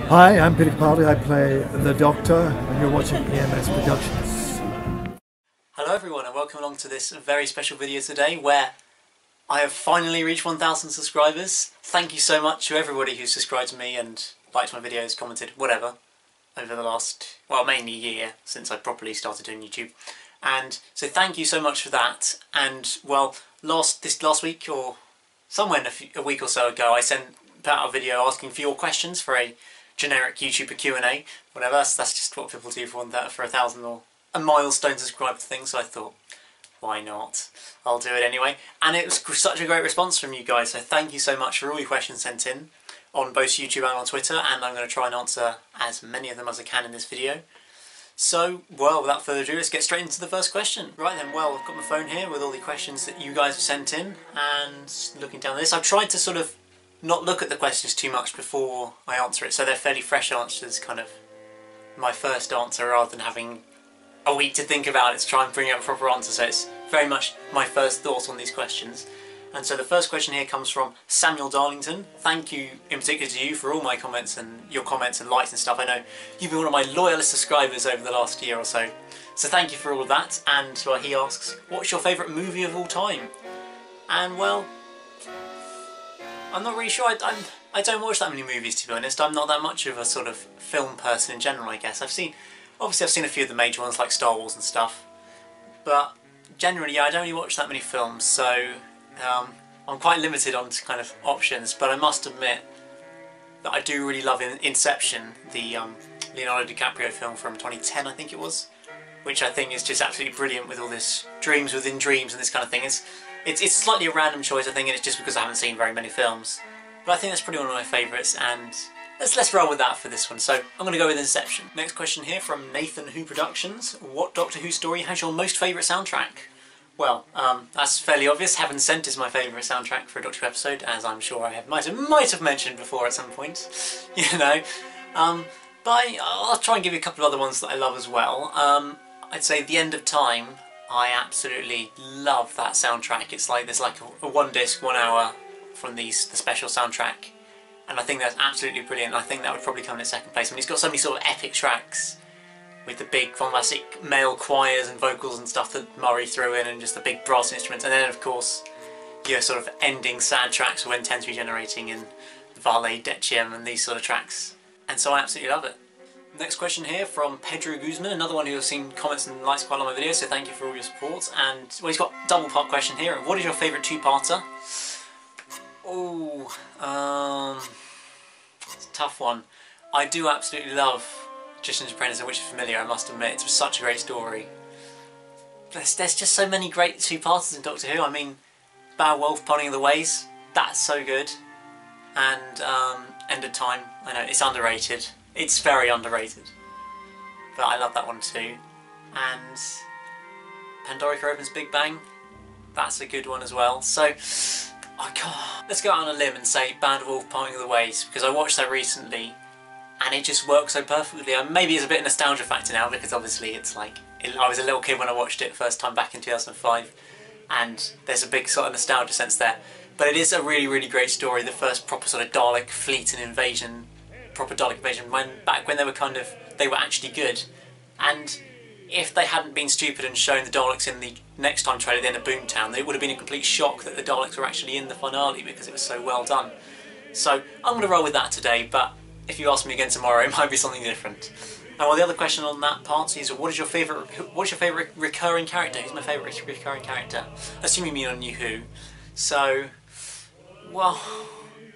Hi, I'm Peter Quali. I play the Doctor, and you're watching EMS Productions. Hello everyone, and welcome along to this very special video today where I have finally reached 1,000 subscribers. Thank you so much to everybody who's subscribed to me and liked my videos, commented, whatever, over the last, well, mainly year since I properly started doing YouTube. And so thank you so much for that. And well, this last week, or somewhere a week or so ago, I put out a video asking for your questions for a generic YouTuber Q&A, whatever. That's just what people do for 1,000 or a milestone subscriber thing. So I thought, why not? I'll do it anyway. And it was such a great response from you guys. So thank you so much for all your questions sent in on both YouTube and on Twitter. And I'm going to try and answer as many of them as I can in this video. So, well, without further ado, let's get straight into the first question. Right then, well, I've got my phone here with all the questions that you guys have sent in, and looking down this, I've tried to sort of not look at the questions too much before I answer it, so they're fairly fresh answers, kind of my first answer, rather than having a week to think about it to try and bring out a proper answer, so it's very much my first thoughts on these questions. And so the first question here comes from Samuel Darlington. Thank you in particular to you for all my comments and your comments and likes and stuff. I know you've been one of my loyalist subscribers over the last year or so. So thank you for all of that. And well, he asks, what's your favourite movie of all time? And well, I'm not really sure. I don't watch that many movies, to be honest. I'm not that much of a sort of film person in general, I guess. Obviously I've seen a few of the major ones like Star Wars and stuff. But generally, yeah, I don't really watch that many films, so I'm quite limited on kind of options, but I must admit that I do really love Inception, the Leonardo DiCaprio film from 2010, I think it was, which I think is just absolutely brilliant with all this dreams within dreams and this kind of thing. It's slightly a random choice, I think, and it's just because I haven't seen very many films. But I think that's probably one of my favourites, and let's roll with that for this one. So I'm going to go with Inception. Next question here from Nathan Who Productions. What Doctor Who story has your most favourite soundtrack? Well, that's fairly obvious. Heaven Sent is my favourite soundtrack for a Doctor Who episode, as I'm sure I might have mentioned before at some point, you know. But I'll try and give you a couple of other ones that I love as well. I'd say The End of Time. I absolutely love that soundtrack. It's like there's like a one disc, 1 hour from the special soundtrack, and I think that's absolutely brilliant. I think that would probably come in second place. I mean, it's got so many sort of epic tracks, with the big bombastic male choirs and vocals and stuff that Murray threw in, and just the big brass instruments, and then of course your sort of ending sad tracks when Ten's regenerating and Vale Deciem and these sort of tracks, and so I absolutely love it. Next question here from Pedro Guzman, another one who has seen comments and likes quite a lot of my videos, so thank you for all your support. And well, he's got a double part question here. What is your favourite two-parter? Oh, it's a tough one. I do absolutely love Magician's Apprentice and Witch is Familiar, I must admit. It's such a great story. There's just so many great two-parters in Doctor Who. I mean, Beowulf, Parting of the Ways, that's so good. And End of Time, I know, it's underrated. It's very underrated. But I love that one too. And Pandorica Opens Big Bang, that's a good one as well. So, let's go out on a limb and say Beowulf, Parting of the Ways, because I watched that recently and it just works so perfectly. Maybe it's a bit of a nostalgia factor now, because obviously it's like, I was a little kid when I watched it first time back in 2005, and there's a big sort of nostalgia sense there. But it is a really, really great story, the first proper sort of Dalek fleet and invasion, proper Dalek invasion, back when they were actually good. And if they hadn't been stupid and shown the Daleks in the next time trailer, then a Boomtown, it would have been a complete shock that the Daleks were actually in the finale, because it was so well done. So I'm going to roll with that today, but if you ask me again tomorrow, it might be something different. And well, the other question on that part is, what's your favourite recurring character? Who's my favourite recurring character? Assume you mean on New Who. So, well,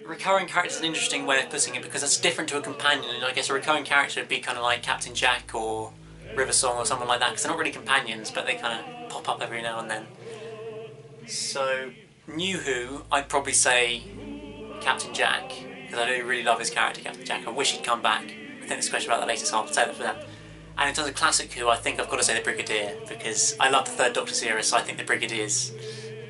recurring character is an interesting way of putting it, because it's different to a companion, and I guess a recurring character would be kind of like Captain Jack or River Song or someone like that, because they're not really companions, but they kind of pop up every now and then. So, New Who, I'd probably say Captain Jack, because I do really love his character, Captain Jack. I wish he'd come back. I think there's a question about that later, so I'll say that for them. And in terms of Classic Who, I think I've got to say the Brigadier, because I love the Third Doctor series, so I think the Brigadier's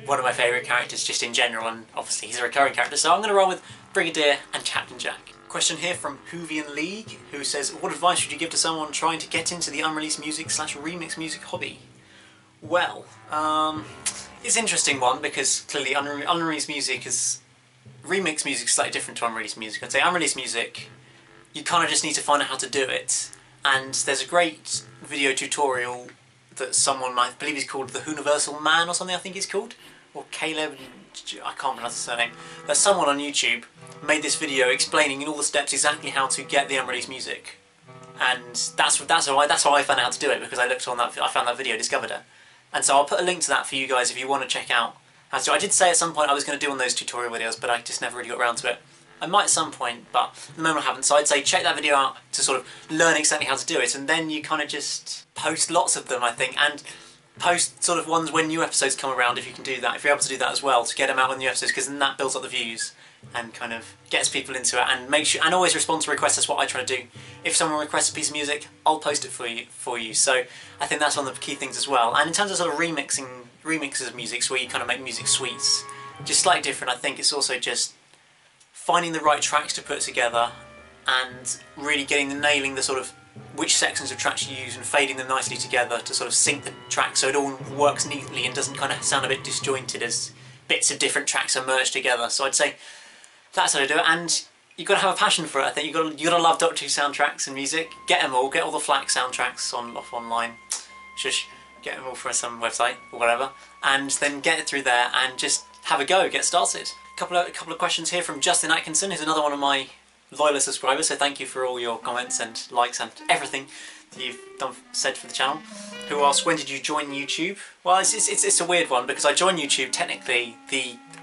one of my favourite characters just in general, and obviously he's a recurring character, so I'm going to roll with Brigadier and Captain Jack. Question here from Whovian League, who says, what advice would you give to someone trying to get into the unreleased music / remix music hobby? Well, it's an interesting one, because clearly unreleased music is... Remix music is slightly different to unreleased music. I'd say unreleased music you kind of just need to find out how to do it. And there's a great video tutorial that someone, I believe he's called the Universal Man or something, I think he's called, or Caleb, I can't pronounce his surname, but someone on YouTube made this video explaining in all the steps exactly how to get the unreleased music. And that's how I found out how to do it, because I looked on that, I found that video, discovered it. And so I'll put a link to that for you guys if you want to check out how to do it. I did say at some point I was going to do one of those tutorial videos, but I just never really got around to it. I might at some point, but at the moment I haven't, so I'd say check that video out to sort of learn exactly how to do it, and then you kind of just post lots of them, I think, and post sort of ones when new episodes come around, if you can do that, if you're able to do that as well, to get them out when new episodes, because then that builds up the views and kind of gets people into it, and make sure, and always respond to requests. That's what I try to do. If someone requests a piece of music, I'll post it for you. So I think that's one of the key things as well. And in terms of sort of remixes of music, so where you kind of make music suites, just slightly different. I think it's also just finding the right tracks to put together and really nailing the sort of which sections of tracks you use and fading them nicely together to sort of sync the track so it all works neatly and doesn't kind of sound a bit disjointed as bits of different tracks are merged together. So I'd say that's how to do it, and you've got to have a passion for it. I think you've got to love Doctor Who soundtracks and music. Get them all, get all the FLAC soundtracks online. Shush, get them all from some website or whatever, and then get it through there and just have a go, get started. A couple of questions here from Justin Atkinson, who's another one of my loyal subscribers, so thank you for all your comments and likes and everything that you've said for the channel. Who asks, when did you join YouTube? Well, it's a weird one, because I joined YouTube technically,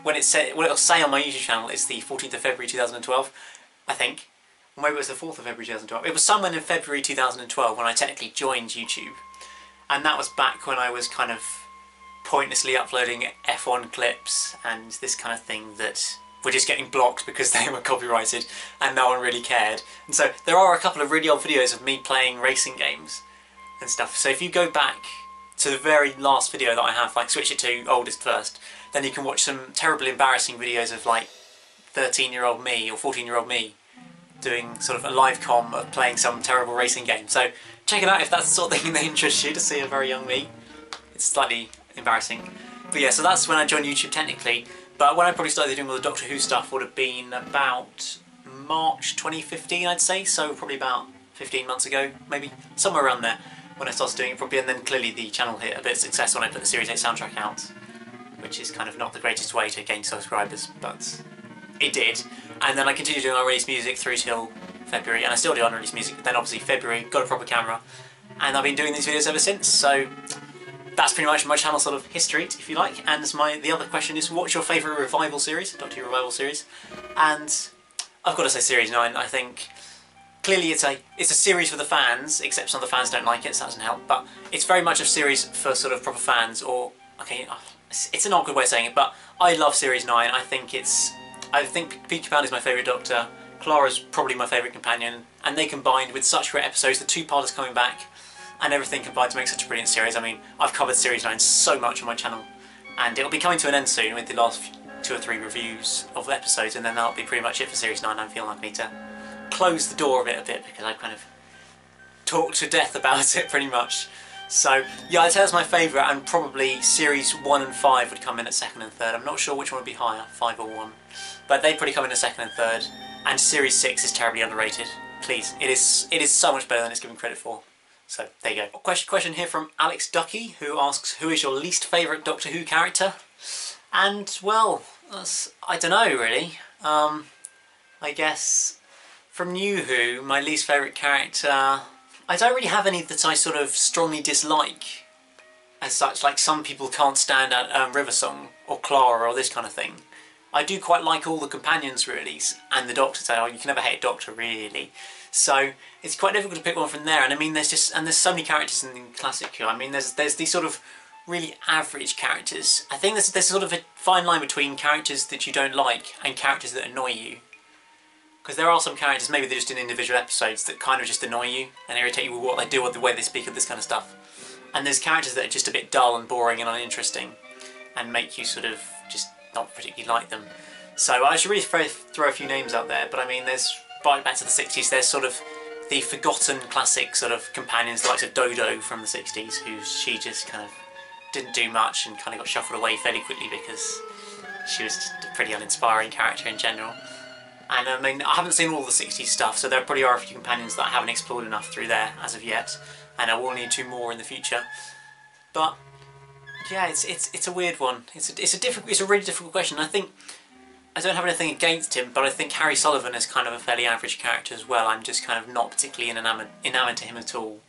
what it'll say on my YouTube channel is the 14th of February 2012, I think. Or maybe it was the 4th of February 2012. It was somewhere in February 2012 when I technically joined YouTube. And that was back when I was kind of pointlessly uploading F1 clips and this kind of thing that were just getting blocked because they were copyrighted and no one really cared. And so there are a couple of really old videos of me playing racing games and stuff. So if you go back to the very last video that I have, like switch it to oldest first, then you can watch some terribly embarrassing videos of like 13-year-old me or 14-year-old me doing sort of a live com of playing some terrible racing game. So check it out if that's the sort of thing that interests you, to see a very young me. It's slightly embarrassing. But yeah, so that's when I joined YouTube technically, but when I probably started doing all the Doctor Who stuff would have been about March 2015, I'd say, so probably about 15 months ago, maybe, somewhere around there when I started doing it probably, and then clearly the channel hit a bit of success when I put the Series 8 soundtrack out, which is kind of not the greatest way to gain subscribers, but it did. And then I continued doing unreleased music through till February, and I still do unreleased music, but then obviously February, got a proper camera, and I've been doing these videos ever since, so that's pretty much my channel sort of history, if you like. And the other question is, what's your favourite revival series, Doctor Who revival series? And I've got to say Series 9, I think. Clearly it's a series for the fans, except some of the fans don't like it, so that doesn't help, but it's very much a series for sort of proper fans, or, okay, it's an awkward way of saying it, but I love Series 9. I think Peter Capaldi is my favourite Doctor, Clara's probably my favourite companion, and they combined with such great episodes, the two-parters coming back, and everything combined to make such a brilliant series. I mean, I've covered Series 9 so much on my channel, and it'll be coming to an end soon with the last 2 or 3 reviews of the episodes, and then that'll be pretty much it for Series 9. I feel like I need to close the door of it a bit, because I've kind of talked to death about it pretty much. So yeah, I'd say that's my favourite, and probably Series 1 and 5 would come in at 2nd and 3rd. I'm not sure which one would be higher, 5 or 1, but they'd probably come in at 2nd and 3rd, and Series 6 is terribly underrated. Please, it is so much better than it's given credit for. So there you go. Question here from Alex Ducky, who asks, who is your least favourite Doctor Who character? And well, I don't know really. I guess from New Who, my least favourite character, I don't really have any that I sort of strongly dislike as such. Like some people can't stand River Song or Clara or this kind of thing. I do quite like all the companions really, and the Doctor. So you can never hate a Doctor really. So it's quite difficult to pick one from there. And I mean, there's so many characters in Classic Who. I mean, there's these sort of really average characters. I think there's sort of a fine line between characters that you don't like and characters that annoy you. Because there are some characters, maybe they're just in individual episodes, that kind of just annoy you and irritate you with what they do or the way they speak of this kind of stuff. And there's characters that are just a bit dull and boring and uninteresting and make you sort of just not particularly like them. So I should really throw a few names out there, but I mean, there's, back to the 60s, there's sort of the forgotten classic sort of companions, the likes of Dodo from the 60s, she just kind of didn't do much and kind of got shuffled away fairly quickly because she was just a pretty uninspiring character in general. And I mean, I haven't seen all the 60s stuff, so there probably are a few companions that I haven't explored enough through there as of yet, and I will need 2 more in the future. But yeah, it's a weird one. It's a really difficult question. I think I don't have anything against him, but I think Harry Sullivan is kind of a fairly average character as well. I'm just kind of not particularly enamoured to him at all.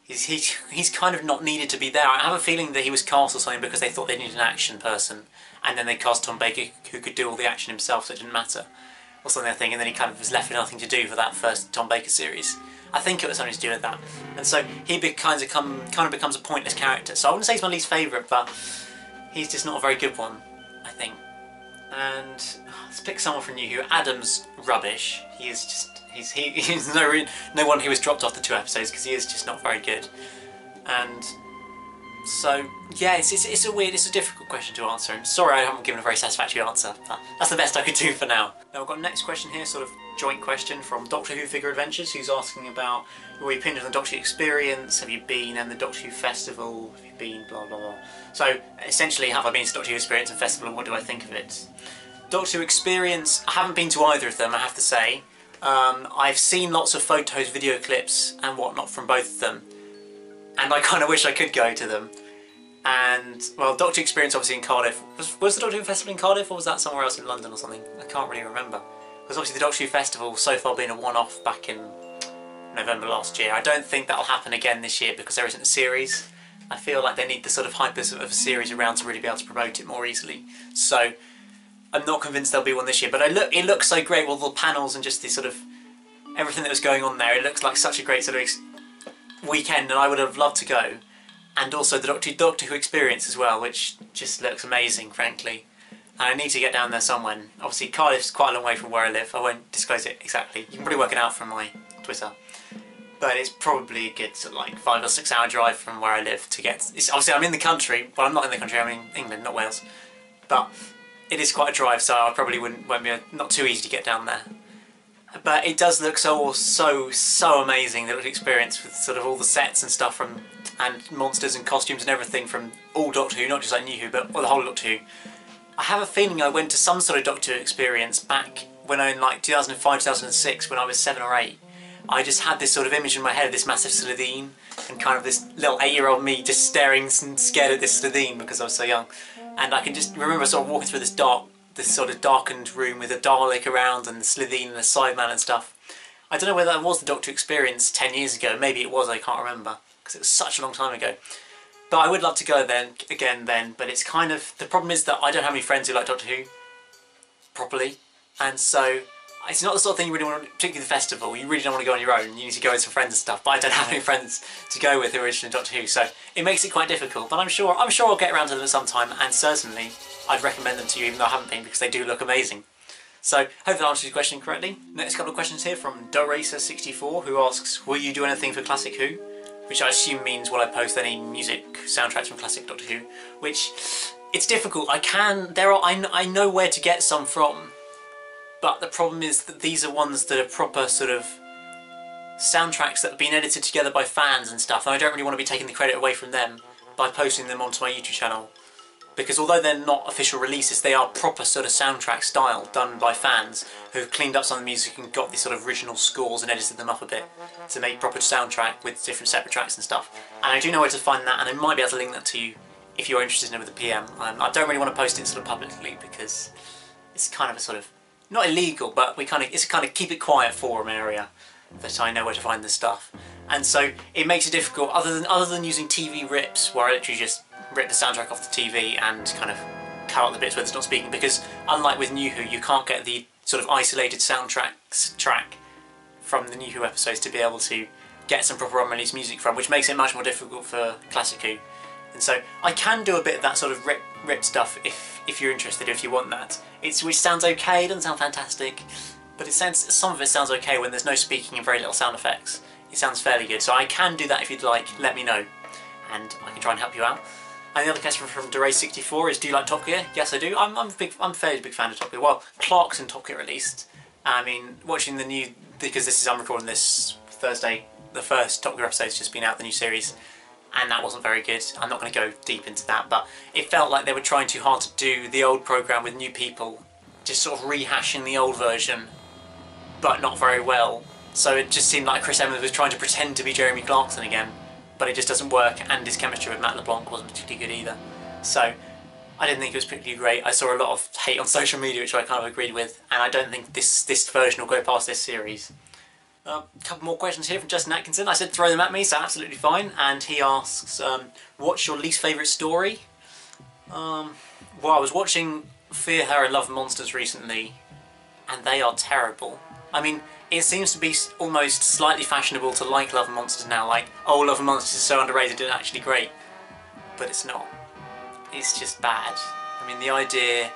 He's kind of not needed to be there. I have a feeling that he was cast or something because they thought they needed an action person, and then they cast Tom Baker, who could do all the action himself, so it didn't matter, or something I think, and then he kind of was left with nothing to do for that first Tom Baker series. I think it was something to do with that, and so he kind of becomes a pointless character. So I wouldn't say he's my least favourite, but he's just not a very good one, I think. And let's pick someone from New Who. Adam's rubbish. He is just he's no one who was dropped off the 2 episodes because he is just not very good. And so yeah, it's a difficult question to answer. And sorry I haven't given a very satisfactory answer, but that's the best I could do for now. Now we've got a next question here, sort of joint question from Doctor Who Figure Adventures, who's asking about your opinion on the Doctor Who experience. Have you been in the Doctor Who festival? Have you been blah blah blah? So essentially, have I been to Doctor Who experience and festival, and what do I think of it? Doctor Who experience, I haven't been to either of them, I have to say. I've seen lots of photos, video clips and whatnot from both of them, and I kind of wish I could go to them. And well, Doctor Who experience obviously in Cardiff. Was the Doctor Who festival in Cardiff, or was that somewhere else in London or something? I can't really remember. Because obviously the Doctor Who festival so far been a one-off back in November last year. I don't think that'll happen again this year because there isn't a series. I feel like they need the sort of hype of a series around to really be able to promote it more easily. So I'm not convinced there'll be one this year, but it looks so great with all the panels and just the sort of everything that was going on there. It looks like such a great sort of weekend, and I would have loved to go. And also the Doctor Who experience as well, which just looks amazing, frankly. And I need to get down there somewhere. Obviously Cardiff's quite a long way from where I live. I won't disclose it exactly. You can probably work it out from my Twitter. But it's probably a good sort of like 5 or 6 hour drive from where I live to get. Obviously I'm in the country, well I'm not in the country, I'm in England, not Wales. But it is quite a drive, so I probably won't be not too easy to get down there. But it does look so amazing, the experience with sort of all the sets and stuff and monsters and costumes and everything from all Doctor Who, not just like New Who, but the whole Doctor Who. I have a feeling I went to some sort of Doctor Who experience back when in like 2005, 2006, when I was 7 or 8. I just had this sort of image in my head of this massive Slitheen and kind of this little 8-year-old me just staring and scared at this Slitheen because I was so young. And I can just remember sort of walking through this sort of darkened room with a Dalek around and the Slitheen and the Sideman and stuff. I don't know whether that was the Doctor experience 10 years ago. Maybe it was, I can't remember because it was such a long time ago. But I would love to go again then, but it's kind of, the problem is that I don't have any friends who like Doctor Who properly, and so it's not the sort of thing you really want to, particularly the festival, you really don't want to go on your own, you need to go with some friends and stuff, but I don't have any friends to go with who are interested in Doctor Who, so it makes it quite difficult, but I'm sure I'll get around to them at some time, and certainly I'd recommend them to you even though I haven't been, because they do look amazing. So, hope that answers your question correctly. Next couple of questions here from Doracer64, who asks, will you do anything for Classic Who? Which I assume means will I post any music soundtracks from classic Doctor Who, which it's difficult. I know where to get some from, but the problem is that these are ones that are proper sort of soundtracks that have been edited together by fans and stuff, and I don't really want to be taking the credit away from them by posting them onto my YouTube channel. Because although they're not official releases, they are proper sort of soundtrack style done by fans who've cleaned up some of the music and got these sort of original scores and edited them up a bit to make proper soundtrack with different separate tracks and stuff. And I do know where to find that, and I might be able to link that to you if you're interested in it with a PM. I don't really want to post it sort of publicly because it's kind of a sort of, not illegal, but it's a kind of keep it quiet forum area that I know where to find this stuff. And so it makes it difficult, other than using TV rips, where I literally just rip the soundtrack off the TV and kind of cut out the bits where it's not speaking, because unlike with New Who, you can't get the sort of isolated soundtracks track from the New Who episodes to be able to get some proper unreleased music from, which makes it much more difficult for Classic Who. And so I can do a bit of that sort of rip stuff if you're interested, if you want that. Which sounds okay, it doesn't sound fantastic, but some of it sounds okay when there's no speaking and very little sound effects. It sounds fairly good, so I can do that if you'd like, let me know, and I can try and help you out. And the other question from DeRay64 is, do you like Top Gear? Yes, I do. I'm a fairly big fan of Top Gear. Well, Clarkson Top Gear at least. I mean, watching the new, because I'm recording this Thursday, the first Top Gear episode's just been out, the new series, and that wasn't very good. I'm not going to go deep into that, but it felt like they were trying too hard to do the old programme with new people just sort of rehashing the old version, but not very well. So it just seemed like Chris Evans was trying to pretend to be Jeremy Clarkson again, but it just doesn't work, and his chemistry with Matt LeBlanc wasn't particularly good either. So I didn't think it was particularly great. I saw a lot of hate on social media, which I kind of agreed with, and I don't think this version will go past this series. A couple more questions here from Justin Atkinson. I said throw them at me, so absolutely fine. And he asks, what's your least favourite story? Well, I was watching Fear Her and Love Monsters recently, and they are terrible. I mean, it seems to be almost slightly fashionable to like Love and Monsters now, like, oh, Love and Monsters is so underrated and actually great. But it's not. It's just bad. I mean, the idea,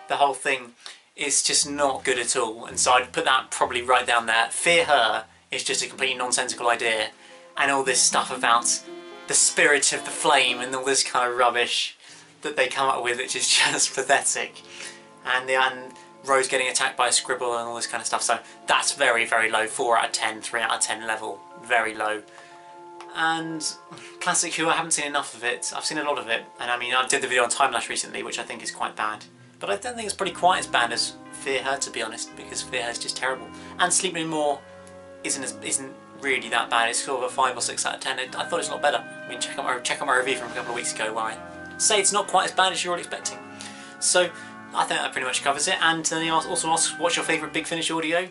the whole thing is just not good at all, and so I'd put that probably right down there. Fear Her is just a completely nonsensical idea, and all this stuff about the spirit of the flame and all this kind of rubbish that they come up with, which is just pathetic. And Rose getting attacked by a scribble and all this kind of stuff, so that's very, very low. 4 out of 10, 3 out of 10 level, very low. And Classic Who, I haven't seen enough of it. I've seen a lot of it, and I mean, I did the video on Timelash recently, which I think is quite bad. But I don't think it's probably quite as bad as Fear Her, to be honest, because Fear Her is just terrible. And Sleep No More isn't really that bad. It's sort of a 5 or 6 out of 10. I thought it's a lot better. I mean, check out my review from a couple of weeks ago where I say it's not quite as bad as you're all expecting. So I think that pretty much covers it. And then he also asks, what's your favourite Big Finish audio?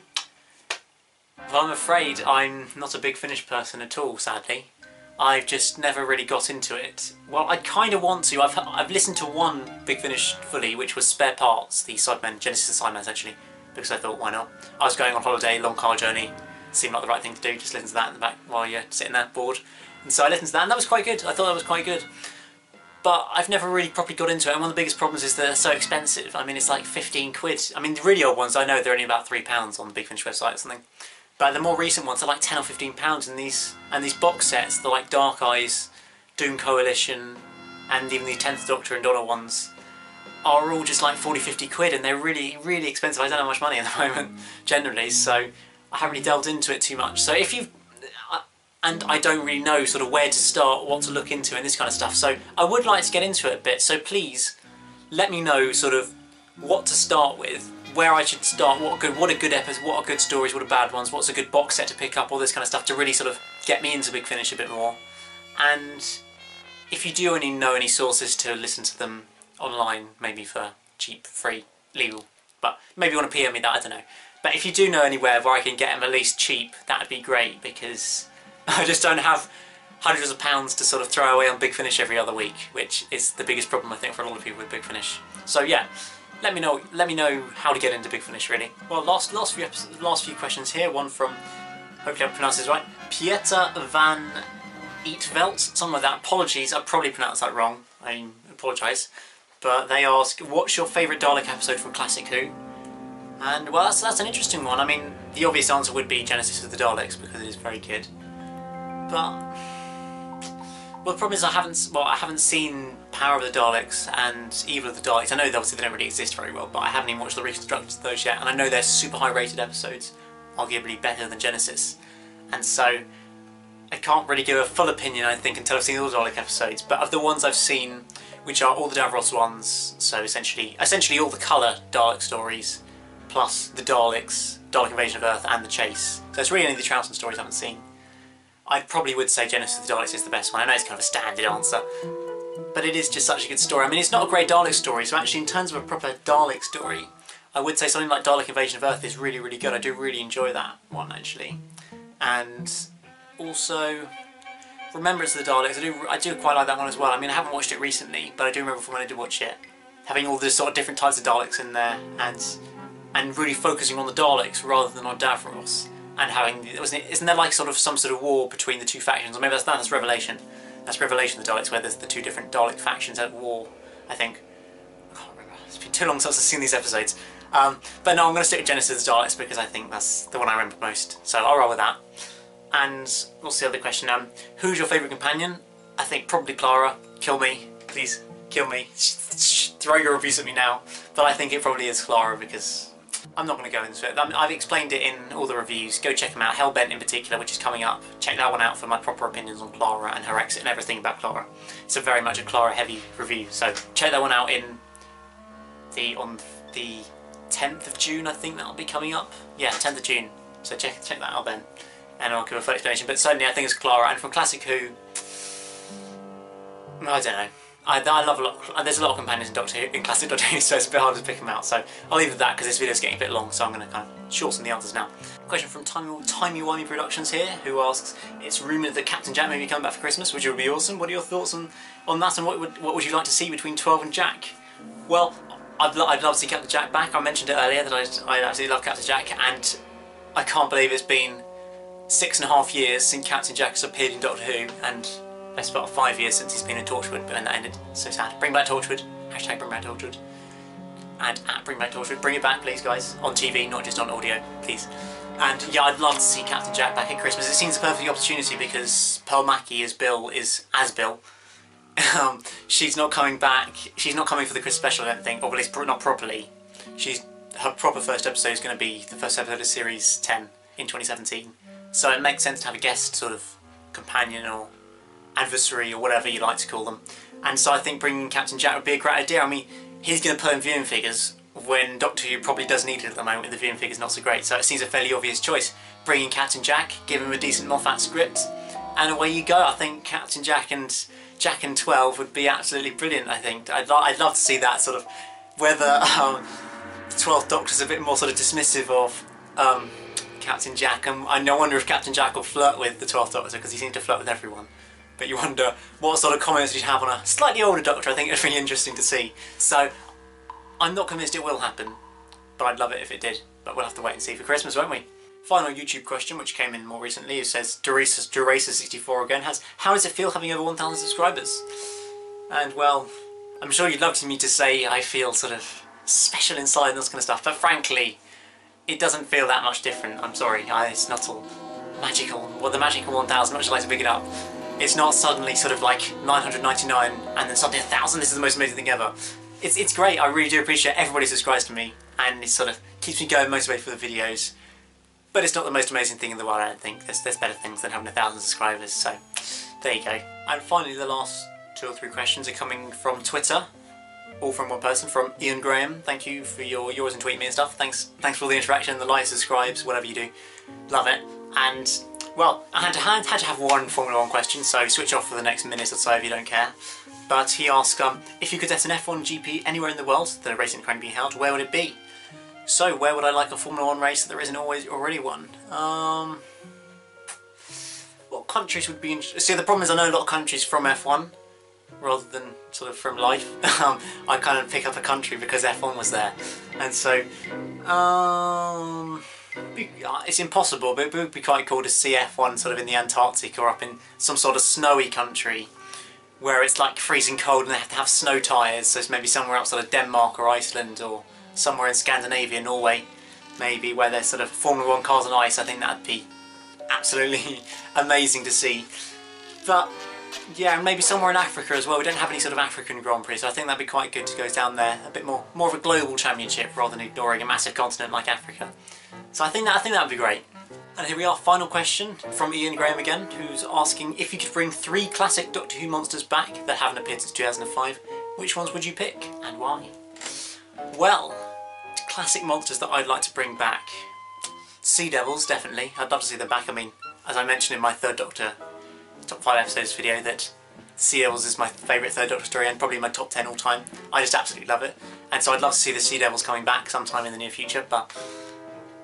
Well, I'm afraid I'm not a Big Finish person at all, sadly. I've just never really got into it. Well, I kind of want to. I've listened to one Big Finish fully, which was Spare Parts, the Sidemen, Genesis of Sidemen actually, because I thought, why not? I was going on holiday, long car journey, seemed like the right thing to do, just listen to that in the back while you're sitting there bored. And so I listened to that, and that was quite good. I thought that was quite good. But I've never really properly got into it, and one of the biggest problems is that they're so expensive. I mean, it's like 15 quid. I mean, the really old ones, I know they're only about £3 on the Big Finish website or something. But the more recent ones are like 10 or 15 pounds, and these box sets, the like Dark Eyes, Doom Coalition, and even the 10th Doctor and Donna ones, are all just like 40-50 quid, and they're really, really expensive. I don't have much money at the moment, generally, so I haven't really delved into it too much. So if you've, and I don't really know sort of where to start, what to look into, and this kind of stuff, so I would like to get into it a bit, so please let me know sort of what to start with, where I should start, what are good episodes, what are good stories, what are bad ones, what's a good box set to pick up, all this kind of stuff to really sort of get me into Big Finish a bit more. And if you do only know any sources to listen to them online, maybe for cheap, free, legal, but maybe you want to PM me that, I don't know. But if you do know anywhere where I can get them at least cheap, that would be great, because I just don't have hundreds of pounds to sort of throw away on Big Finish every other week, which is the biggest problem I think for a lot of people with Big Finish. So yeah. Let me know how to get into Big Finish, really. Well, last few questions here. One from, hopefully I pronounced this right, Pieter van Eetvelt, something like that. Apologies, I probably pronounced that wrong. I apologise. But they ask, what's your favourite Dalek episode from Classic Who? And well, that's an interesting one. I mean, the obvious answer would be Genesis of the Daleks, because it is very good. But well, the problem is I haven't seen Power of the Daleks and Evil of the Daleks. I know that obviously they don't really exist very well, but I haven't even watched the reconstructions of those yet, and I know they're super high rated episodes, arguably better than Genesis. And so I can't really give a full opinion, I think, until I've seen all the Dalek episodes. But of the ones I've seen, which are all the Davros ones, so essentially all the colour Dalek stories, plus the Daleks, Dalek Invasion of Earth, and the Chase. So it's really only the Troughton stories I haven't seen. I probably would say Genesis of the Daleks is the best one. I know it's kind of a standard answer, but it is just such a good story. I mean, it's not a great Dalek story, so actually in terms of a proper Dalek story, I would say something like Dalek Invasion of Earth is really, really good. I do really enjoy that one, actually. And also, Remembrance of the Daleks, I do quite like that one as well. I mean, I haven't watched it recently, but I do remember from when I did watch it, having all the sort of different types of Daleks in there, and really focusing on the Daleks rather than on Davros. And having, isn't there like some sort of war between the two factions? Or maybe that's Revelation. That's Revelation of the Daleks, where there's the two different Dalek factions at war, I think. I can't remember. It's been too long since I've seen these episodes. But no, I'm going to stick with Genesis of the Daleks because I think that's the one I remember most. So I'll roll with that. And what's the other question? Who's your favourite companion? I think probably Clara. Kill me. Please, kill me. Throw your abuse at me now. But I think it probably is Clara because I'm not going to go into it. I've explained it in all the reviews. Go check them out. Hellbent in particular, which is coming up. Check that one out for my proper opinions on Clara and her exit and everything about Clara. It's a very much a Clara heavy review. So check that one out on the 10th of June, I think that'll be coming up. Yeah, 10th of June. So check that out then, and I'll give a full explanation. But certainly, I think it's Clara. And from Classic Who, I don't know. I love a lot. There's a lot of companions in Doctor Who, in Classic Doctor Who, so it's a bit hard to pick them out. So I'll leave it at that because this video's getting a bit long. So I'm going to kind of shorten the answers now. Question from Timey-Wimey Productions here, who asks, "It's rumoured that Captain Jack may be coming back for Christmas, which would be awesome. What are your thoughts on that, and what would you like to see between 12 and Jack?" Well, I'd love to see Captain Jack back. I mentioned it earlier that I absolutely love Captain Jack, and I can't believe it's been 6.5 years since Captain Jack has appeared in Doctor Who, and it's about 5 years since he's been in Torchwood, but then that ended. So sad. Bring back Torchwood. Hashtag bring back Torchwood. And at bring back Torchwood. Bring it back, please, guys. On TV, not just on audio, please. And yeah, I'd love to see Captain Jack back at Christmas. It seems a perfect opportunity because Pearl Mackie as Bill is as Bill. She's not coming back. She's not coming for the Christmas special, I don't think, or at least not properly. Her proper first episode is going to be the first episode of Series 10 in 2017. So it makes sense to have a guest sort of companion or adversary or whatever you like to call them. And so I think bringing Captain Jack would be a great idea. I mean, he's going to pull in viewing figures when Doctor Who probably does need it at the moment, the viewing figure's not so great. So it seems a fairly obvious choice. Bringing Captain Jack, give him a decent Moffat script, and away you go. I think Captain Jack and 12 would be absolutely brilliant, I think. I'd love to see that sort of, whether the 12th Doctor's a bit more sort of dismissive of Captain Jack, and I wonder if Captain Jack will flirt with the 12th Doctor, because he seems to flirt with everyone. But you wonder what sort of comments he'd have on a slightly older Doctor. I think it's really interesting to see. So I'm not convinced it will happen, but I'd love it if it did. But we'll have to wait and see for Christmas, won't we? Final YouTube question, which came in more recently, it says, Duracer64 again, how does it feel having over 1,000 subscribers? And well, I'm sure you'd love me to say I feel sort of special inside and this kind of stuff, but frankly, it doesn't feel that much different. I'm sorry, it's not all magical. Well, the magical 1,000, much as I like to pick it up. It's not suddenly sort of like 999 and then suddenly 1,000, this is the most amazing thing ever. It's great, I really do appreciate everybody subscribes to me, and it sort of keeps me going, motivated for the videos. But it's not the most amazing thing in the world, I don't think. There's better things than having 1,000 subscribers, so there you go. And finally, the last 2 or 3 questions are coming from Twitter, all from one person, from Ian Graham. Thank you for yours and tweeting me and stuff. Thanks for all the interaction, the likes, subscribes, whatever you do. Love it. And well, I had to have one Formula 1 question, so switch off for the next minute or so if you don't care. But he asked, if you could set an F1 GP anywhere in the world that a racing can be held, where would it be? So, where would I like a Formula 1 race that there isn't already one? What countries would be interesting? See, the problem is I know a lot of countries from F1, rather than sort of from life. I kind of pick up a country because F1 was there. And so, it's impossible, but it would be quite cool to see F1 sort of in the Antarctic or up in some sort of snowy country where it's like freezing cold and they have to have snow tyres, so it's maybe somewhere outside of Denmark or Iceland or somewhere in Scandinavia, Norway, maybe, where there's sort of Formula 1 cars on ice. I think that'd be absolutely amazing to see. But yeah, maybe somewhere in Africa as well. We don't have any sort of African Grand Prix, so I think that'd be quite good to go down there. A bit more of a global championship rather than ignoring a massive continent like Africa. So I think that would be great. And here we are, final question from Ian Graham again, who's asking, if you could bring 3 classic Doctor Who monsters back that haven't appeared since 2005, which ones would you pick and why? Well, classic monsters that I'd like to bring back. Sea Devils, definitely. I'd love to see them back. I mean, as I mentioned in my Third Doctor top 5 episodes video, that Sea Devils is my favourite Third Doctor story and probably my top 10 all time. I just absolutely love it. And so I'd love to see the Sea Devils coming back sometime in the near future, but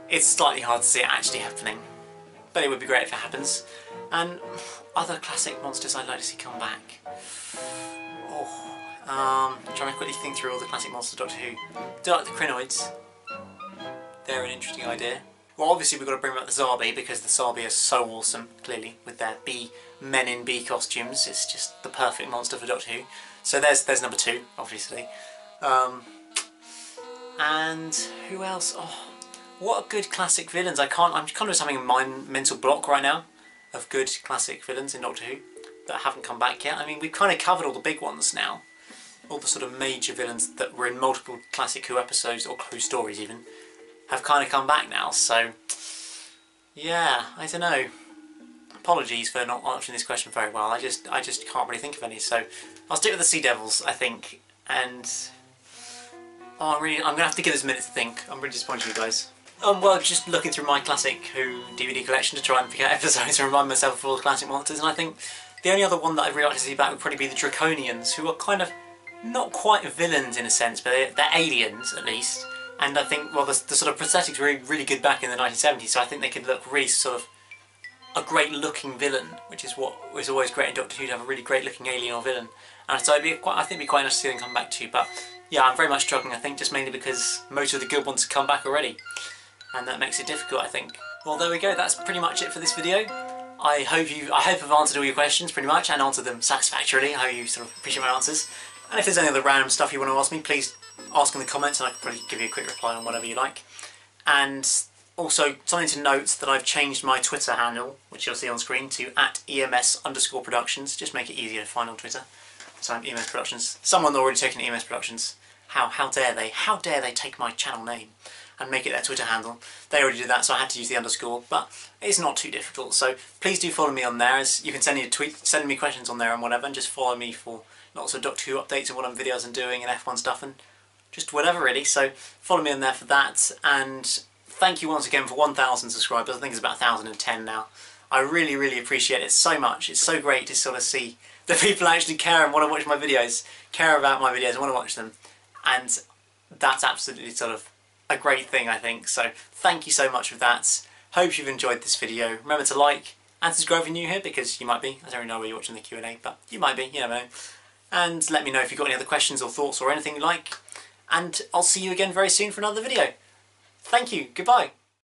it's slightly hard to see it actually happening. But it would be great if it happens. And other classic monsters I'd like to see come back. Trying to quickly think through all the classic monsters of Doctor Who. Do you like the Crinoids? They're an interesting idea. Well, obviously we've got to bring back the Zarbi, because the Zarbi are so awesome, clearly, with their men in bee costumes. It's just the perfect monster for Doctor Who. So there's number 2, obviously. And who else? Oh, what good classic villains. I'm kind of just having a mental block right now of good classic villains in Doctor Who that haven't come back yet. I mean, we've kind of covered all the big ones now. All the sort of major villains that were in multiple classic Who episodes, or Who stories even, have kind of come back now, so yeah, I don't know. Apologies for not answering this question very well. I just can't really think of any, so I'll stick with the Sea Devils, I think. And Oh, I'm going to have to give this a minute to think. I'm really disappointed in you guys. Well, just looking through my classic Who DVD collection to try and pick out episodes and remind myself of all the classic monsters, and I think the only other one that I'd really like to see back would probably be the Draconians, who are kind of not quite villains in a sense, but they're aliens at least. And I think, well, the sort of prosthetics were really good back in the 1970s, so I think they could look really sort of a great looking villain, which is what was always great in Doctor Who, to have a really great looking alien or villain. And so I think it'd be quite nice to see them come back too. But yeah, I'm very much struggling, I think, just mainly because most of the good ones have come back already. And that makes it difficult, I think. Well, there we go, that's pretty much it for this video. I hope I've answered all your questions pretty much, and answered them satisfactorily. I hope you sort of appreciate my answers. And if there's any other random stuff you want to ask me, please ask in the comments and I can probably give you a quick reply on whatever you like. And also, something to note that I've changed my Twitter handle, which you'll see on screen, to @EMS_Productions. Just make it easier to find on Twitter. So I'm EMS Productions. Someone already taken EMS Productions. How dare they? How dare they take my channel name and make it their Twitter handle? They already did that, so I had to use the underscore, but it's not too difficult. So please do follow me on there, as you can send me a tweet, send me questions on there and whatever, and just follow me for lots of Doctor Who updates and what videos I'm doing and F1 stuff and just whatever really. So follow me on there for that, and thank you once again for 1,000 subscribers. I think it's about 1,010 now. I really, really appreciate it so much. It's so great to sort of see that people actually care and want to watch my videos, care about my videos and want to watch them. And that's absolutely sort of a great thing, I think. So thank you so much for that. Hope you've enjoyed this video. Remember to like and subscribe if you're new here, because you might be. I don't really know where you're watching the Q&A, but you might be, you never know. And let me know if you've got any other questions or thoughts or anything you like. And I'll see you again very soon for another video. Thank you. Goodbye.